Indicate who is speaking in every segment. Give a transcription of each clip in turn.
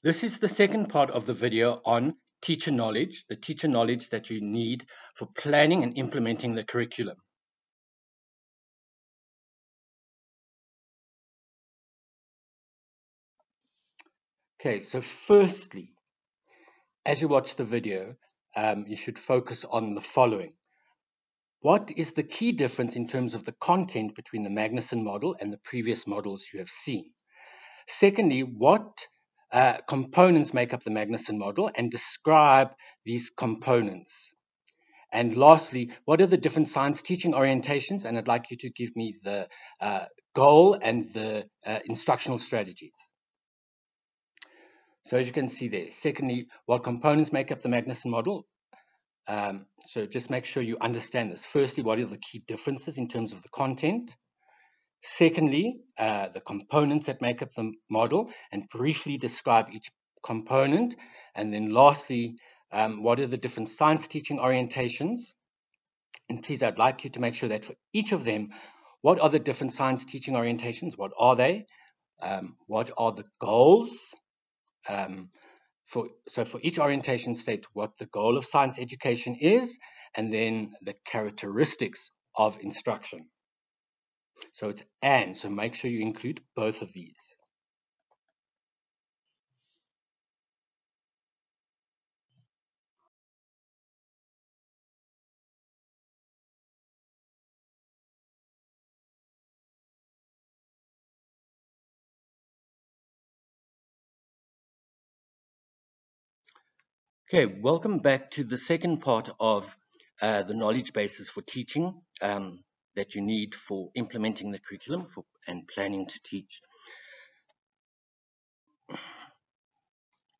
Speaker 1: This is the second part of the video on teacher knowledge, the teacher knowledge that you need for planning and implementing the curriculum. Okay, so firstly, as you watch the video, you should focus on the following. What is the key difference in terms of the content between the Magnusson model and the previous models you have seen? Secondly, what components make up the Magnusson model, and describe these components. And lastly, what are the different science teaching orientations? And I'd like you to give me the goal and the instructional strategies. So as you can see there, secondly, what components make up the Magnusson model? So just make sure you understand this. Firstly, what are the key differences in terms of the content? Secondly, the components that make up the model, and briefly describe each component. And then lastly, what are the different science teaching orientations? And please, I'd like you to make sure that for each of them, what are the different science teaching orientations? What are they? What are the goals? So for each orientation, state what the goal of science education is, and then the characteristics of instruction. So it's and, so make sure you include both of these. Okay, welcome back to the second part of the knowledge bases for teaching that you need for implementing the curriculum and planning to teach.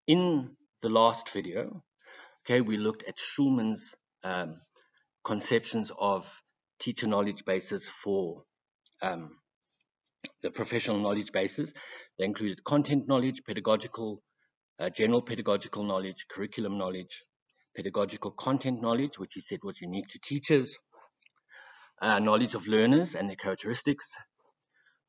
Speaker 1: In the last video, okay, we looked at Schulman's conceptions of teacher knowledge bases for the professional knowledge bases. They included content knowledge, pedagogical, general pedagogical knowledge, curriculum knowledge, pedagogical content knowledge, which he said was unique to teachers, knowledge of learners and their characteristics,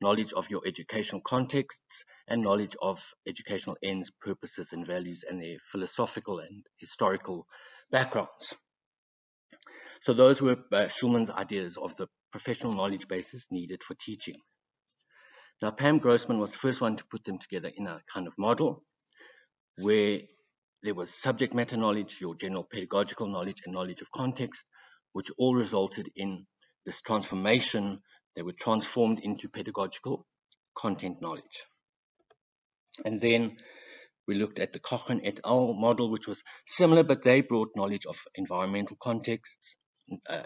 Speaker 1: knowledge of your educational contexts, and knowledge of educational ends, purposes, and values, and their philosophical and historical backgrounds. So those were Schulman's ideas of the professional knowledge bases needed for teaching. Now, Pam Grossman was the first one to put them together in a kind of model where there was subject matter knowledge, your general pedagogical knowledge, and knowledge of context, which all resulted in this transformation. They were transformed into pedagogical content knowledge. And then we looked at the Cochrane et al. Model, which was similar, but they brought knowledge of environmental contexts,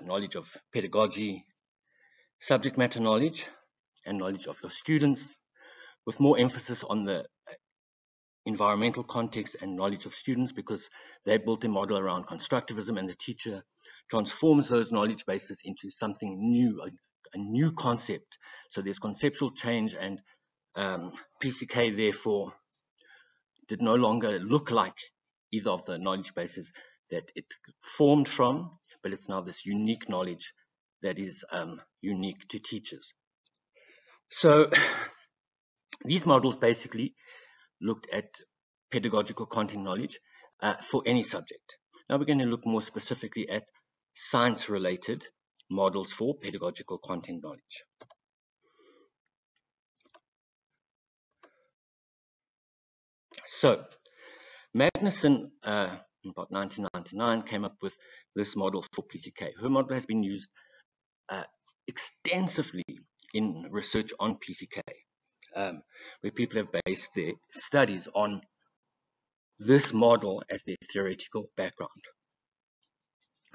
Speaker 1: knowledge of pedagogy, subject matter knowledge, and knowledge of your students, with more emphasis on the environmental context and knowledge of students, because they built a model around constructivism, and the teacher transforms those knowledge bases into something new, a new concept. So there's conceptual change, and PCK therefore did no longer look like either of the knowledge bases that it formed from, but it's now this unique knowledge that is unique to teachers. So these models basically looked at pedagogical content knowledge for any subject. Now we're going to look more specifically at science-related models for pedagogical content knowledge. So Magnusson, in about 1999, came up with this model for PCK. Her model has been used extensively in research on PCK, where people have based their studies on this model as their theoretical background.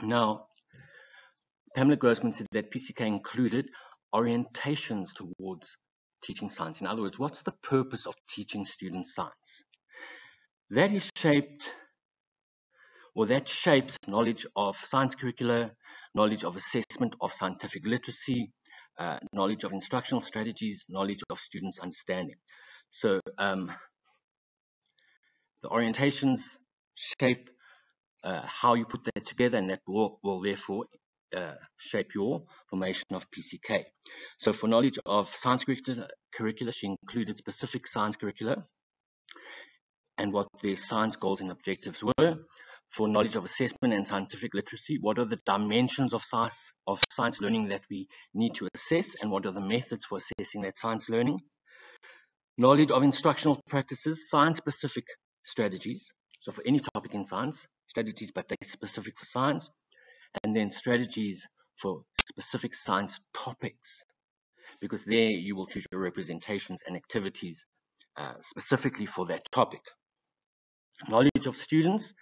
Speaker 1: Now, Pamela Grossman said that PCK included orientations towards teaching science. In other words, what's the purpose of teaching students science? That is shaped, or that shapes knowledge of science curricula, knowledge of assessment of scientific literacy, knowledge of instructional strategies, knowledge of students' understanding. So the orientations shape how you put that together, and that will therefore shape your formation of PCK. So for knowledge of science curricula, she included specific science curricula, and what their science goals and objectives were. For knowledge of assessment and scientific literacy, what are the dimensions of science learning that we need to assess, and what are the methods for assessing that science learning? Knowledge of instructional practices, science-specific strategies. So for any topic in science, strategies, but they're specific for science. And then strategies for specific science topics, because there you will choose your representations and activities specifically for that topic. Knowledge of students,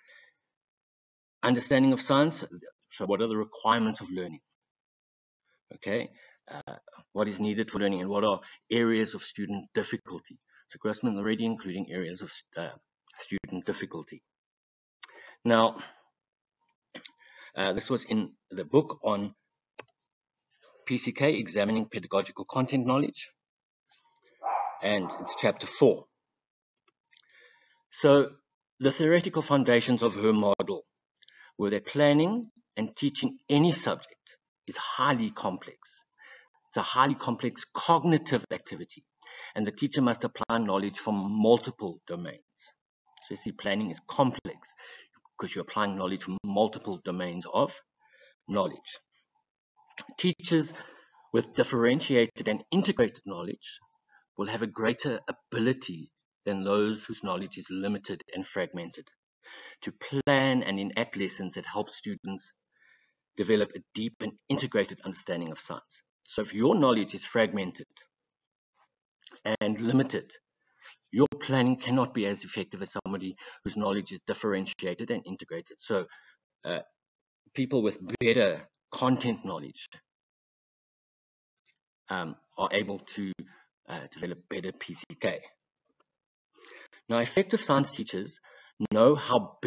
Speaker 1: understanding of science. So what are the requirements of learning? Okay, what is needed for learning, and what are areas of student difficulty? So Grossman already including areas of student difficulty. Now, this was in the book on PCK, Examining Pedagogical Content Knowledge, and it's chapter 4. So the theoretical foundations of her model were that planning and teaching any subject is highly complex. It's a highly complex cognitive activity, and the teacher must apply knowledge from multiple domains. So you see, planning is complex because you're applying knowledge from multiple domains of knowledge. Teachers with differentiated and integrated knowledge will have a greater ability than those whose knowledge is limited and fragmented to plan and enact lessons that help students develop a deep and integrated understanding of science. So if your knowledge is fragmented and limited, your planning cannot be as effective as somebody whose knowledge is differentiated and integrated. So people with better content knowledge are able to develop better PCK. Now, effective science teachers know how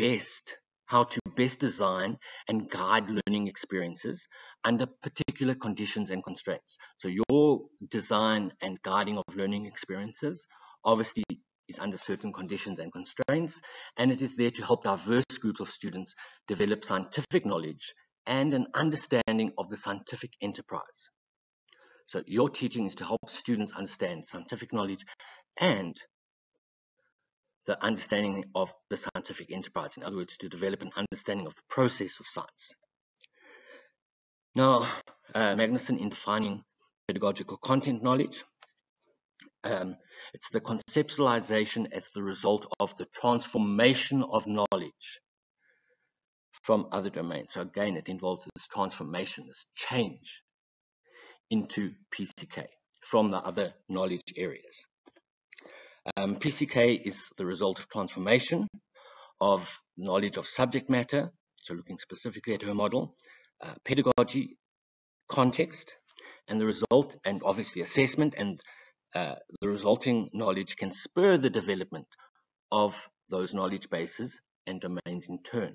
Speaker 1: to best design and guide learning experiences under particular conditions and constraints. So your design and guiding of learning experiences obviously is under certain conditions and constraints, and it is there to help diverse groups of students develop scientific knowledge and an understanding of the scientific enterprise. So your teaching is to help students understand scientific knowledge and the understanding of the scientific enterprise. In other words, to develop an understanding of the process of science. Now, Magnusson, in defining pedagogical content knowledge, it's the conceptualization as the result of the transformation of knowledge from other domains. So again, it involves this transformation, this change into PCK from the other knowledge areas. PCK is the result of transformation of knowledge of subject matter, so looking specifically at her model, pedagogy, context, and the result, and obviously assessment, and the resulting knowledge can spur the development of those knowledge bases and domains in turn.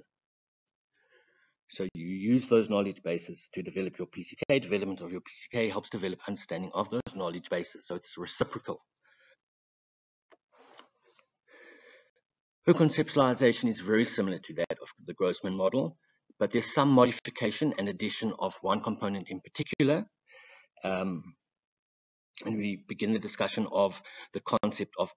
Speaker 1: So you use those knowledge bases to develop your PCK. Development of your PCK helps develop understanding of those knowledge bases, so it's reciprocal. Her conceptualization is very similar to that of the Grossman model, but there's some modification and addition of one component in particular. And we begin the discussion of the concept of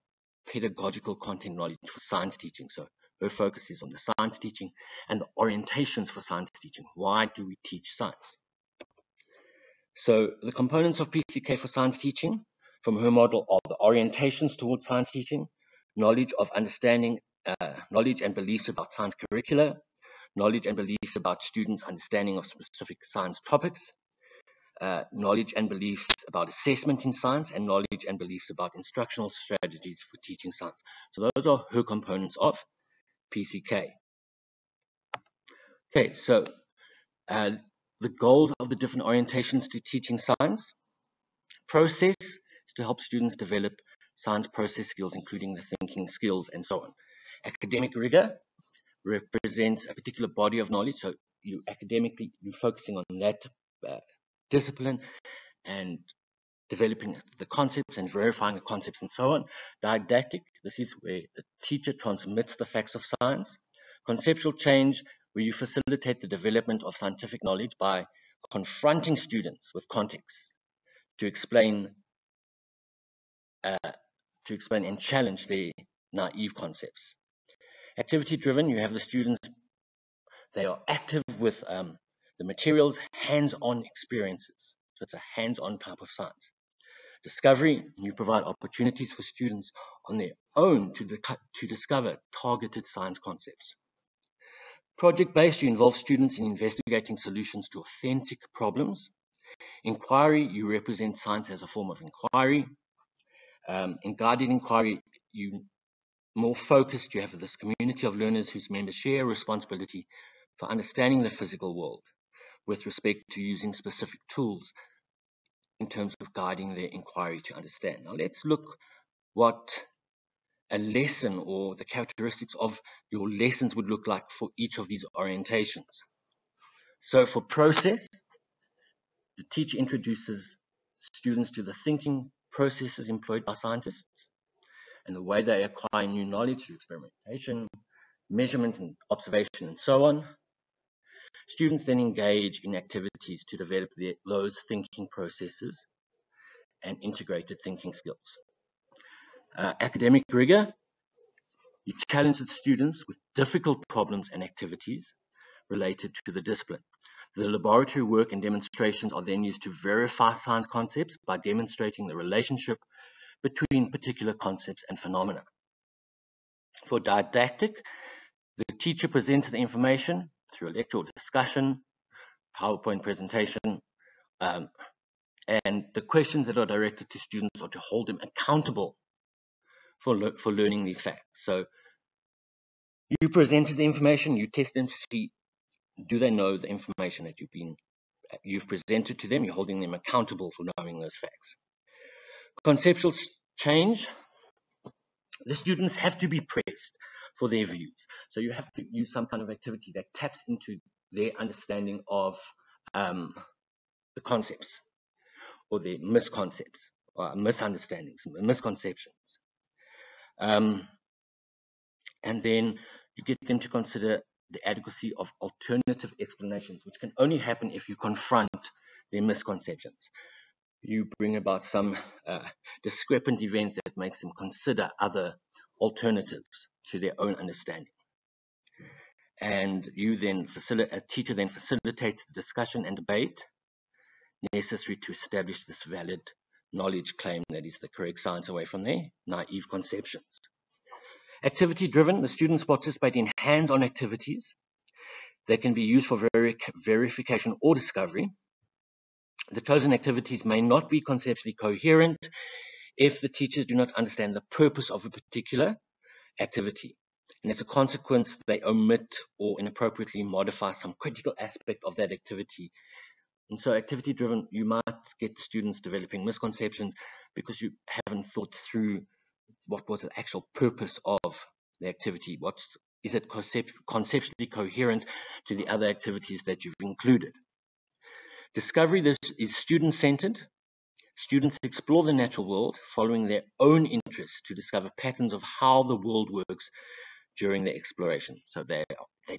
Speaker 1: pedagogical content knowledge for science teaching. So her focus is on the science teaching and the orientations for science teaching. Why do we teach science? So the components of PCK for science teaching from her model are the orientations towards science teaching, knowledge of understanding, knowledge and beliefs about science curricula, knowledge and beliefs about students' understanding of specific science topics, knowledge and beliefs about assessment in science, and knowledge and beliefs about instructional strategies for teaching science. So those are her components of PCK. Okay, so the goals of the different orientations to teaching science. Process is to help students develop science process skills, including the thinking skills and so on. Academic rigor represents a particular body of knowledge, so you're focusing on that discipline and developing the concepts and verifying the concepts and so on. Didactic, this is where the teacher transmits the facts of science. Conceptual change, where you facilitate the development of scientific knowledge by confronting students with context to explain and challenge their naive concepts. Activity-driven, you have the students, they are active with the materials, hands-on experiences. So it's a hands-on type of science. Discovery, you provide opportunities for students on their own to discover targeted science concepts. Project-based, you involve students in investigating solutions to authentic problems. Inquiry, you represent science as a form of inquiry. In guided inquiry, you more focused, you have this community of learners whose members share responsibility for understanding the physical world with respect to using specific tools in terms of guiding their inquiry to understand. Now let's look what a lesson or the characteristics of your lessons would look like for each of these orientations. So for process, the teacher introduces students to the thinking processes employed by scientists and the way they acquire new knowledge through experimentation, measurement and observation, and so on. Students then engage in activities to develop those thinking processes and integrated thinking skills. Academic rigor, you challenge the students with difficult problems and activities related to the discipline. The laboratory work and demonstrations are then used to verify science concepts by demonstrating the relationship between particular concepts and phenomena. For didactic, the teacher presents the information through a lecture or discussion, PowerPoint presentation, and the questions that are directed to students are to hold them accountable for learning these facts. So you presented the information, you test them to see, do they know the information that you've presented to them? You're holding them accountable for knowing those facts. Conceptual change, the students have to be pressed for their views. So you have to use some kind of activity that taps into their understanding of the concepts or their misconcepts or misunderstandings, misconceptions. And then you get them to consider the adequacy of alternative explanations, which can only happen if you confront their misconceptions. You bring about some discrepant event that makes them consider other alternatives to their own understanding. And a teacher then facilitates the discussion and debate necessary to establish this valid knowledge claim that is the correct science away from their naive conceptions. Activity-driven, the students participate in hands-on activities that can be used for verification or discovery. The chosen activities may not be conceptually coherent if the teachers do not understand the purpose of a particular activity. And as a consequence, they omit or inappropriately modify some critical aspect of that activity. And so activity-driven, you might get students developing misconceptions because you haven't thought through what was the actual purpose of the activity. Is it conceptually coherent to the other activities that you've included? Discovery, this is student-centered. Students explore the natural world following their own interests to discover patterns of how the world works during their exploration. So they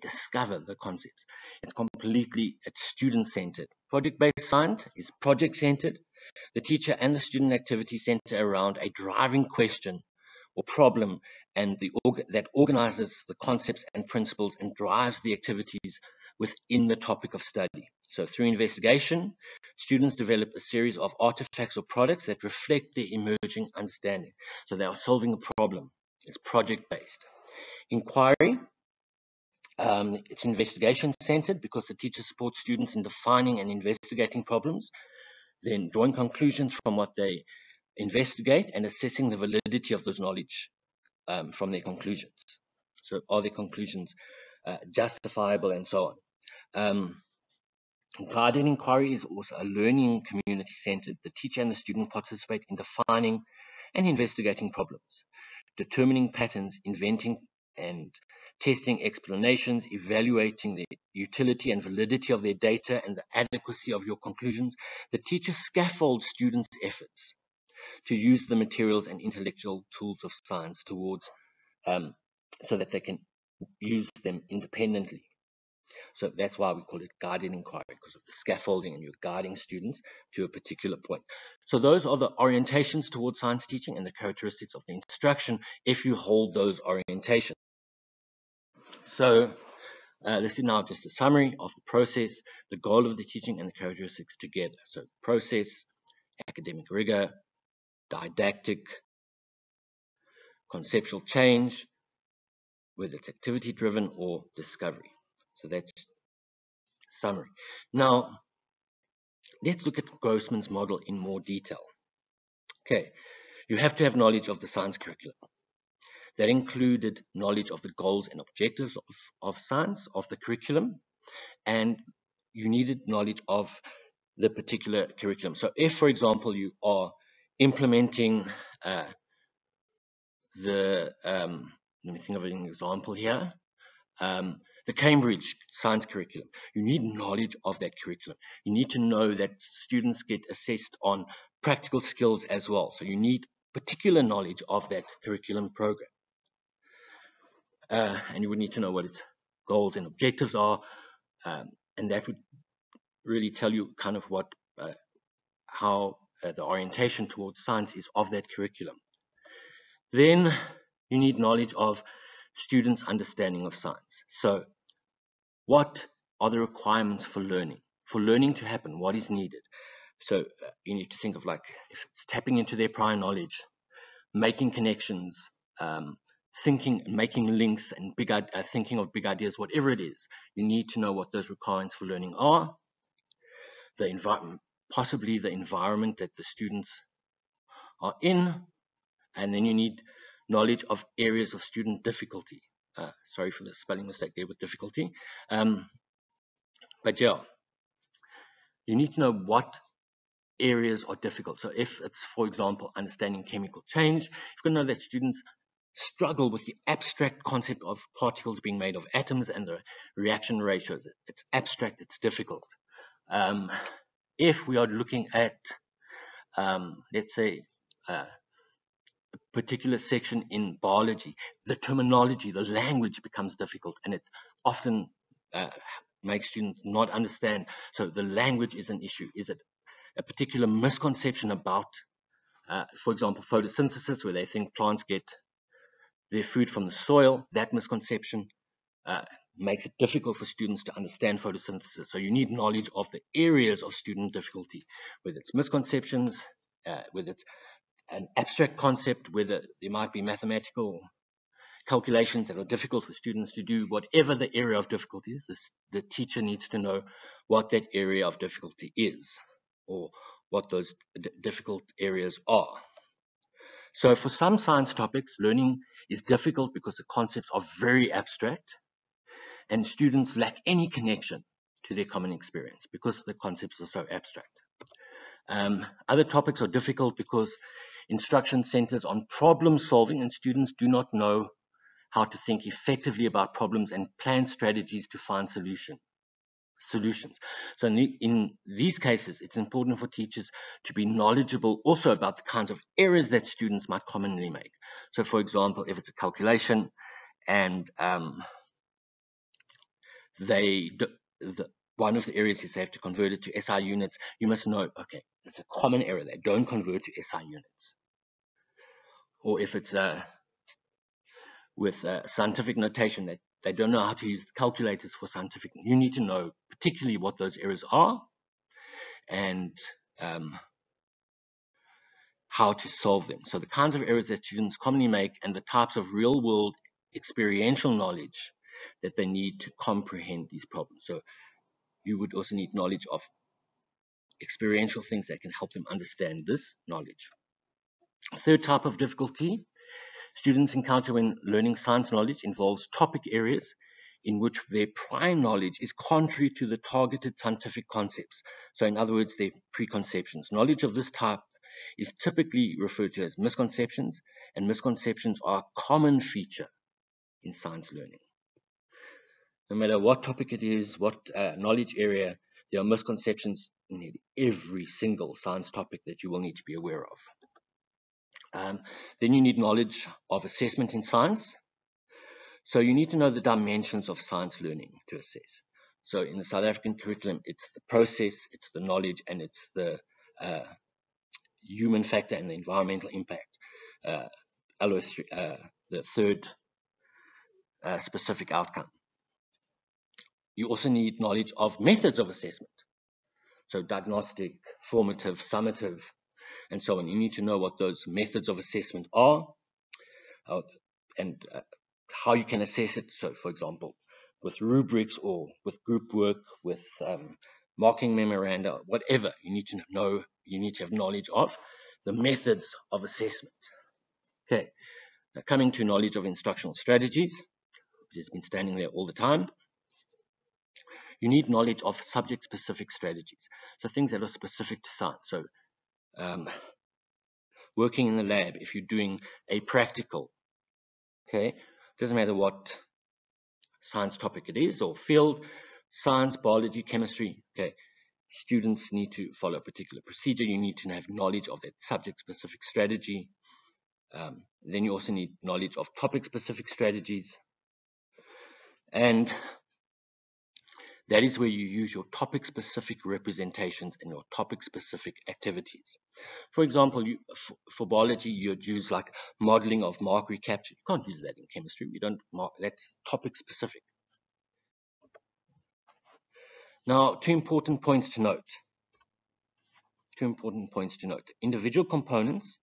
Speaker 1: discover the concepts. It's student-centered. Project-based science is project-centered. The teacher and the student activity center around a driving question or problem, and that organizes the concepts and principles and drives the activities within the topic of study. So through investigation, students develop a series of artifacts or products that reflect their emerging understanding. So they are solving a problem. It's project-based. Inquiry, it's investigation-centered because the teacher supports students in defining and investigating problems, then drawing conclusions from what they investigate and assessing the validity of those knowledge from their conclusions. So are their conclusions justifiable and so on. Guided inquiry is also a learning community-centered. The teacher and the student participate in defining and investigating problems, determining patterns, inventing and testing explanations, evaluating the utility and validity of their data and the adequacy of your conclusions. The teacher scaffolds students' efforts to use the materials and intellectual tools of science towards so that they can use them independently. So that's why we call it guided inquiry, because of the scaffolding and you're guiding students to a particular point. So those are the orientations towards science teaching and the characteristics of the instruction if you hold those orientations. So this is now just a summary of the process, the goal of the teaching, and the characteristics together. So process, academic rigor, didactic, conceptual change, whether it's activity-driven or discovery. So that's summary. Now, let's look at Grossman's model in more detail. Okay, you have to have knowledge of the science curriculum. That included knowledge of the goals and objectives of science, of the curriculum, and you needed knowledge of the particular curriculum. So if, for example, you are implementing let me think of an example here, the Cambridge science curriculum, you need knowledge of that curriculum. You need to know that students get assessed on practical skills as well. So you need particular knowledge of that curriculum program. And you would need to know what its goals and objectives are, and that would really tell you kind of what, how the orientation towards science is of that curriculum. Then you need knowledge of students' understanding of science. So what are the requirements for learning? For learning to happen, what is needed? So you need to think of, like, if it's tapping into their prior knowledge, making connections, thinking, making links, and thinking of big ideas, whatever it is, you need to know what those requirements for learning are. The environment, possibly the environment that the students are in, and then you need knowledge of areas of student difficulty. Sorry for the spelling mistake there with difficulty. But yeah, you need to know what areas are difficult. So if it's, for example, understanding chemical change, you've got to know that students struggle with the abstract concept of particles being made of atoms and the reaction ratios. It's abstract, it's difficult. If we are looking at, let's say, a particular section in biology, the terminology, the language becomes difficult, and it often makes students not understand. So the language is an issue. Is it a particular misconception about, for example, photosynthesis, where they think plants get their food from the soil? That misconception makes it difficult for students to understand photosynthesis. So you need knowledge of the areas of student difficulty, whether it's misconceptions, whether it's an abstract concept, whether there might be mathematical calculations that are difficult for students to do. Whatever the area of difficulty is, the teacher needs to know what that area of difficulty is, or what those difficult areas are. So for some science topics, learning is difficult because the concepts are very abstract, and students lack any connection to their common experience because the concepts are so abstract. Other topics are difficult because instruction centers on problem solving, and students do not know how to think effectively about problems and plan strategies to find solutions. So in these cases, it's important for teachers to be knowledgeable also about the kinds of errors that students might commonly make. So for example, if it's a calculation and one of the areas is they have to convert it to SI units, you must know, okay, it's a common error. They don't convert to SI units. Or if it's with scientific notation, that they don't know how to use calculators for scientific, you need to know particularly what those errors are and how to solve them. So the kinds of errors that students commonly make and the types of real-world experiential knowledge that they need to comprehend these problems. So you would also need knowledge of experiential things that can help them understand this knowledge. Third type of difficulty students encounter when learning science knowledge involves topic areas in which their prior knowledge is contrary to the targeted scientific concepts. So in other words, their preconceptions. Knowledge of this type is typically referred to as misconceptions, and misconceptions are a common feature in science learning. No matter what topic it is, what knowledge area, there are misconceptions in nearly every single science topic that you will need to be aware of. Then you need knowledge of assessment in science. So you need to know the dimensions of science learning to assess. So in the South African curriculum, it's the process, it's the knowledge, and it's the human factor and the environmental impact. The third specific outcome. You also need knowledge of methods of assessment. So diagnostic, formative, summative, and so on. You need to know what those methods of assessment are and how you can assess it. So, for example, with rubrics or with group work, with marking memoranda, whatever, you need to know, you need to have knowledge of the methods of assessment. Okay, now coming to knowledge of instructional strategies, which has been standing there all the time. You need knowledge of subject-specific strategies, so things that are specific to science. So working in the lab, if you're doing a practical, okay, doesn't matter what science topic it is or field, science, biology, chemistry, okay, students need to follow a particular procedure. You need to have knowledge of that subject-specific strategy. Then you also need knowledge of topic-specific strategies, and that is where you use your topic-specific representations and your topic-specific activities. For example, for biology, you'd use like modeling of mark recapture. You can't use that in chemistry. You don't mark, that's topic-specific. Now, two important points to note. Individual components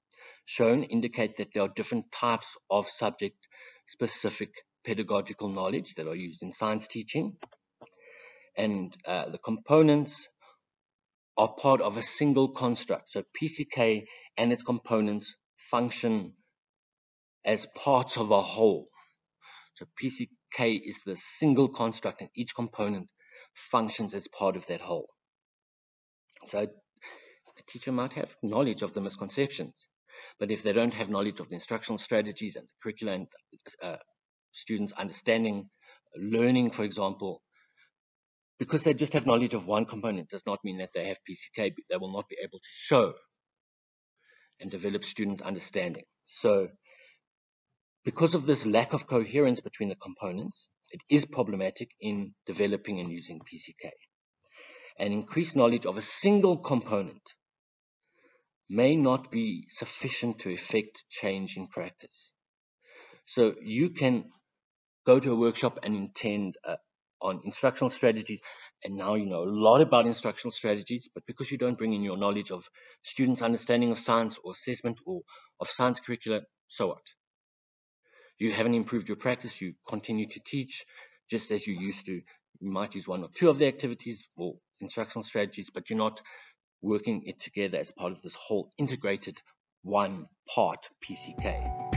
Speaker 1: shown indicate that there are different types of subject-specific pedagogical knowledge that are used in science teaching. And the components are part of a single construct. So PCK and its components function as parts of a whole. So PCK is the single construct and each component functions as part of that whole. So a teacher might have knowledge of the misconceptions, but if they don't have knowledge of the instructional strategies and the curricula and students understanding, learning, for example, because they just have knowledge of one component does not mean that they have PCK. They will not be able to show and develop student understanding. So because of this lack of coherence between the components, it is problematic in developing and using PCK. And increased knowledge of a single component may not be sufficient to effect change in practice. So you can go to a workshop and intend on instructional strategies, and now you know a lot about instructional strategies, but because you don't bring in your knowledge of students' understanding of science or assessment or of science curricula, so what? You haven't improved your practice. You continue to teach just as you used to. You might use one or two of the activities or instructional strategies, but you're not working it together as part of this whole integrated one part PCK.